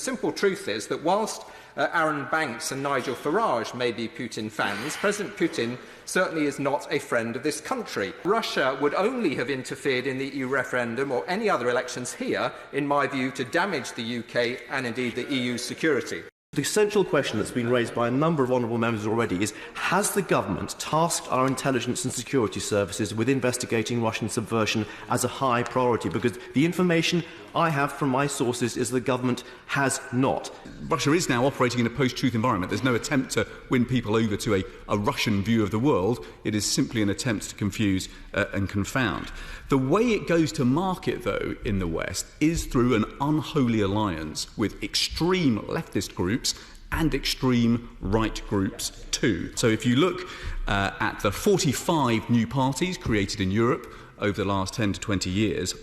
simple truth is that whilst Aaron Banks and Nigel Farage may be Putin fans, President Putin certainly is not a friend of this country. Russia would only have interfered in the EU referendum or any other elections here, in my view, to damage the UK and indeed the EU's security. The central question that's been raised by a number of honourable members already is, has the government tasked our intelligence and security services with investigating Russian subversion as a high priority? Because the information I have from my sources is the government has not. Russia is now operating in a post-truth environment. There's no attempt to win people over to a Russian view of the world. It is simply an attempt to confuse and confound. The way it goes to market, though, in the West is through an unholy alliance with extreme leftist groups and extreme right groups too. So if you look at the 45 new parties created in Europe over the last 10 to 20 years,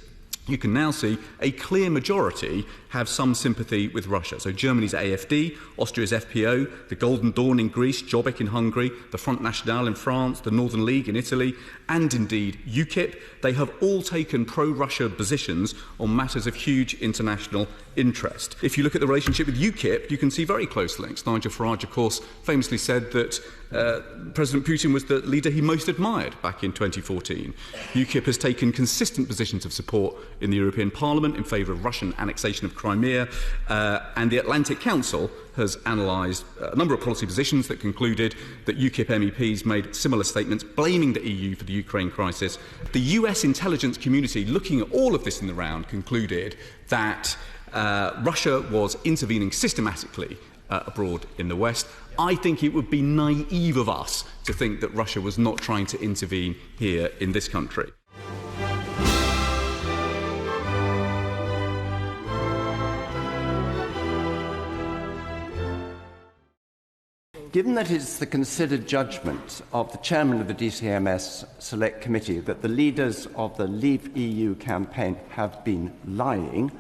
you can now see a clear majority have some sympathy with Russia. So Germany's AfD, Austria's FPO, the Golden Dawn in Greece, Jobbik in Hungary, the Front National in France, the Northern League in Italy, and indeed UKIP. They have all taken pro-Russia positions on matters of huge international interest. If you look at the relationship with UKIP, you can see very close links. Nigel Farage, of course, famously said that President Putin was the leader he most admired back in 2014. UKIP has taken consistent positions of support in the European Parliament in favour of Russian annexation of Crimea, and the Atlantic Council has analysed a number of policy positions that concluded that UKIP MEPs made similar statements blaming the EU for the Ukraine crisis. The US intelligence community, looking at all of this in the round, concluded that Russia was intervening systematically abroad in the West. I think it would be naive of us to think that Russia was not trying to intervene here in this country. Given that it's the considered judgment of the chairman of the DCMS Select Committee that the leaders of the Leave EU campaign have been lying,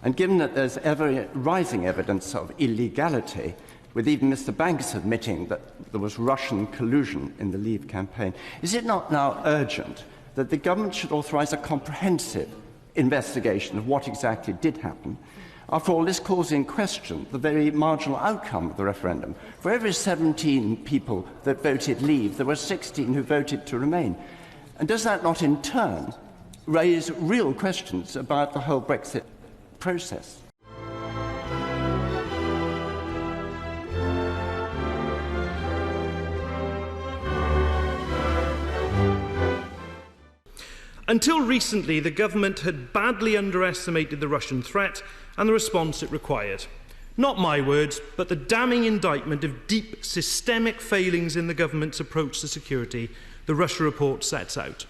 and given that there's ever-rising evidence of illegality, with even Mr. Banks admitting that there was Russian collusion in the Leave campaign, is it not now urgent that the government should authorise a comprehensive investigation of what exactly did happen? After all, this calls in question the very marginal outcome of the referendum. For every 17 people that voted Leave, there were 16 who voted to remain. And does that not in turn raise real questions about the whole Brexit process? Until recently, the government had badly underestimated the Russian threat and the response it required. Not my words, but the damning indictment of deep systemic failings in the government's approach to security the Russia report sets out.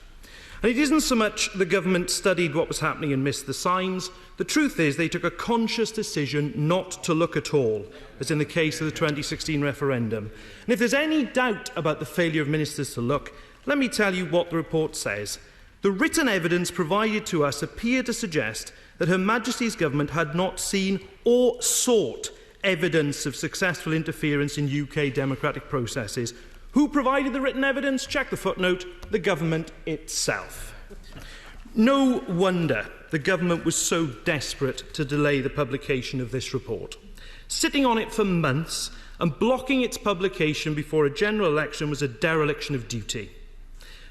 And it isn't so much the government studied what was happening and missed the signs. The truth is they took a conscious decision not to look at all, as in the case of the 2016 referendum. And if there's any doubt about the failure of ministers to look, let me tell you what the report says. The written evidence provided to us appeared to suggest that Her Majesty's government had not seen or sought evidence of successful interference in UK democratic processes. Who provided the written evidence? Check the footnote, the government itself. No wonder the government was so desperate to delay the publication of this report. Sitting on it for months and blocking its publication before a general election was a dereliction of duty.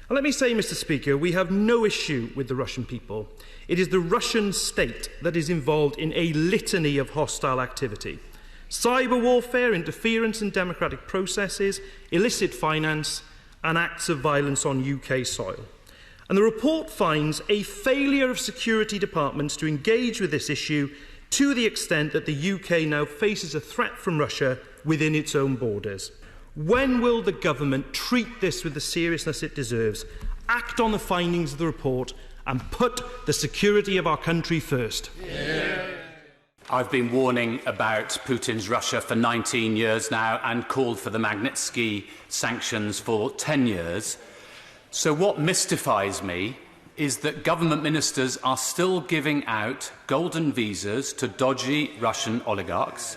And let me say, Mr. Speaker, we have no issue with the Russian people. It is the Russian state that is involved in a litany of hostile activity. Cyber warfare, interference in democratic processes, illicit finance, and acts of violence on UK soil. And the report finds a failure of security departments to engage with this issue to the extent that the UK now faces a threat from Russia within its own borders. When will the government treat this with the seriousness it deserves, act on the findings of the report, and put the security of our country first? Yeah. I've been warning about Putin's Russia for 19 years now and called for the Magnitsky sanctions for 10 years. So what mystifies me is that government ministers are still giving out golden visas to dodgy Russian oligarchs,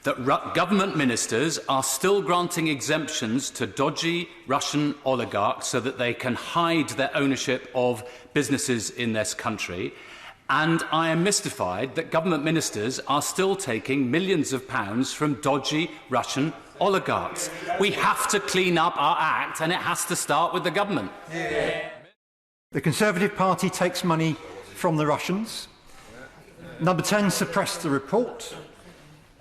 that government ministers are still granting exemptions to dodgy Russian oligarchs so that they can hide their ownership of businesses in this country, And I am mystified that government ministers are still taking millions of pounds from dodgy Russian oligarchs. We have to clean up our act, and it has to start with the government. The Conservative Party takes money from the Russians. Number 10 suppressed the report,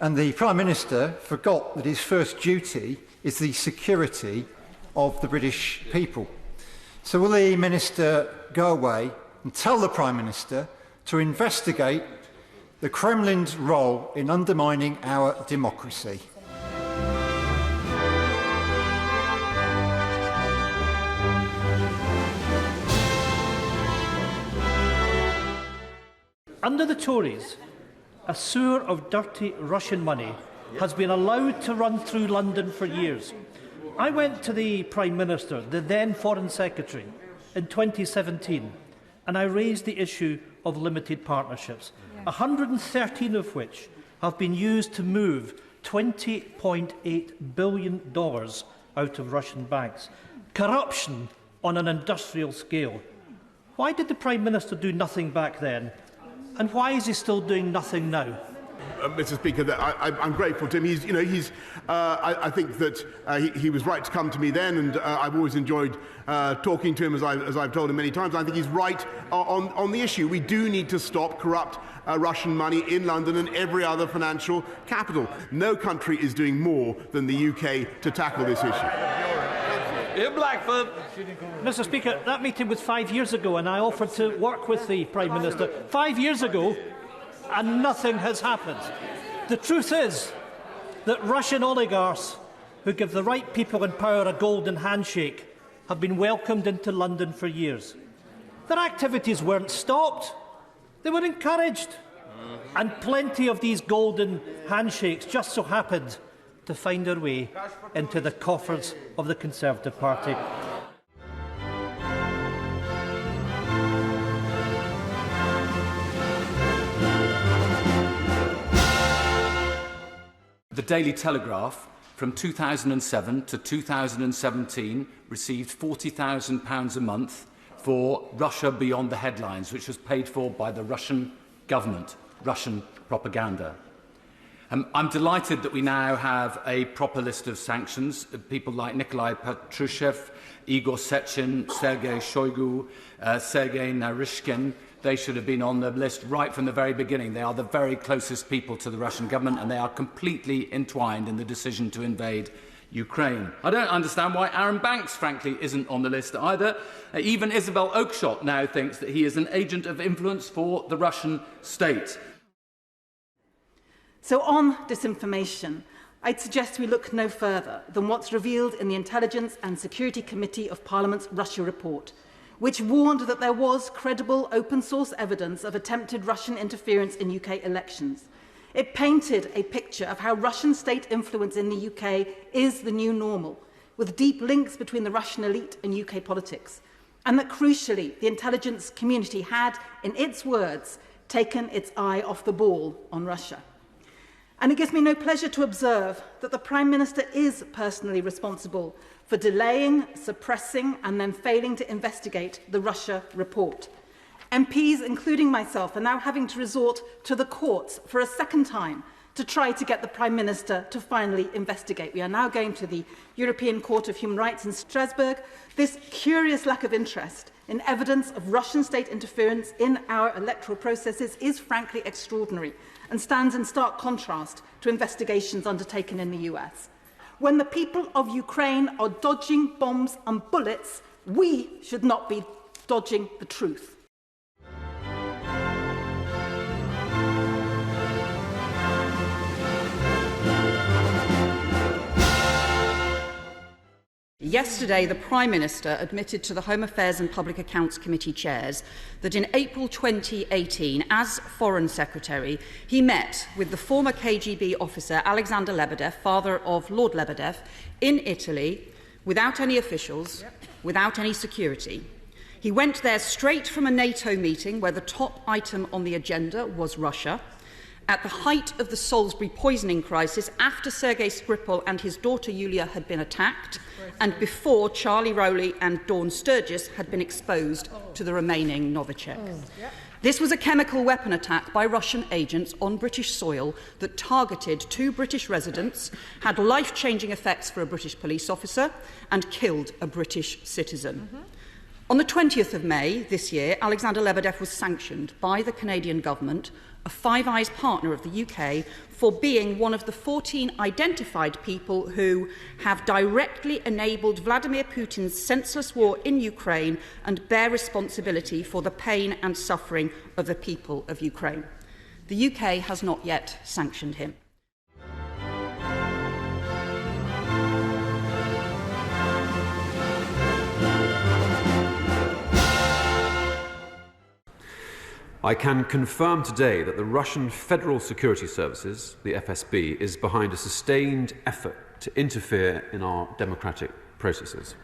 and the Prime Minister forgot that his first duty is the security of the British people. So will the Minister go away and tell the Prime Minister to investigate the Kremlin's role in undermining our democracy? Under the Tories, a sewer of dirty Russian money has been allowed to run through London for years. I went to the Prime Minister, the then Foreign Secretary, in 2017, and I raised the issue of limited partnerships, 113 of which have been used to move $20.8 billion out of Russian banks. Corruption on an industrial scale. Why did the Prime Minister do nothing back then? And why is he still doing nothing now? Mr. Speaker, I'm grateful to him. I think that he was right to come to me then, and I've always enjoyed talking to him, as I've told him many times. I think he's right on the issue. We do need to stop corrupt Russian money in London and every other financial capital. No country is doing more than the UK to tackle this issue. Mr. Speaker, that meeting was 5 years ago, and I offered to work with the Prime Minister 5 years ago, and nothing has happened. The truth is that Russian oligarchs who give the right people in power a golden handshake have been welcomed into London for years. Their activities weren't stopped, they were encouraged. And plenty of these golden handshakes just so happened to find their way into the coffers of the Conservative Party. The Daily Telegraph, from 2007 to 2017, received £40,000 a month for Russia Beyond the Headlines, which was paid for by the Russian government, Russian propaganda. I'm delighted that we now have a proper list of sanctions. People like Nikolai Patrushev, Igor Sechin, Sergei Shoigu, Sergei Naryshkin, they should have been on the list right from the very beginning. They are the very closest people to the Russian government, and they are completely entwined in the decision to invade Ukraine. I don't understand why Aaron Banks, frankly, isn't on the list either. Even Isabel Oakeshott now thinks that he is an agent of influence for the Russian state. So on disinformation, I'd suggest we look no further than what's revealed in the Intelligence and Security Committee of Parliament's Russia report, which warned that there was credible open-source evidence of attempted Russian interference in UK elections. It painted a picture of how Russian state influence in the UK is the new normal, with deep links between the Russian elite and UK politics, and that, crucially, the intelligence community had, in its words, taken its eye off the ball on Russia. And it gives me no pleasure to observe that the Prime Minister is personally responsible for delaying, suppressing and then failing to investigate the Russia report. MPs, including myself, are now having to resort to the courts for a second time to try to get the Prime Minister to finally investigate. We are now going to the European Court of Human Rights in Strasbourg. This curious lack of interest in evidence of Russian state interference in our electoral processes is frankly extraordinary and stands in stark contrast to investigations undertaken in the US. When the people of Ukraine are dodging bombs and bullets, we should not be dodging the truth. Yesterday, the Prime Minister admitted to the Home Affairs and Public Accounts Committee chairs that in April 2018, as Foreign Secretary, he met with the former KGB officer Alexei Navalny, father of Lord Lebedev, in Italy, without any officials, without any security. He went there straight from a NATO meeting where the top item on the agenda was Russia, at the height of the Salisbury poisoning crisis, after Sergei Skripal and his daughter Yulia had been attacked, and before Charlie Rowley and Dawn Sturgis had been exposed to the remaining Novichok. This was a chemical weapon attack by Russian agents on British soil that targeted 2 British residents, had life-changing effects for a British police officer, and killed a British citizen. On the 20th of May this year, Alexander Lebedev was sanctioned by the Canadian government, a Five Eyes partner of the UK, for being one of the 14 identified people who have directly enabled Vladimir Putin's senseless war in Ukraine and bear responsibility for the pain and suffering of the people of Ukraine. The UK has not yet sanctioned him. I can confirm today that the Russian Federal Security Services, the FSB, is behind a sustained effort to interfere in our democratic processes.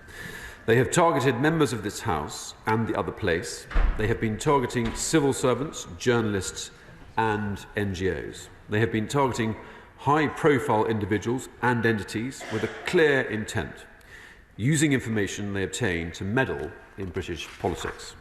They have targeted members of this House and the other place. They have been targeting civil servants, journalists and NGOs. They have been targeting high-profile individuals and entities with a clear intent, using information they obtain to meddle in British politics.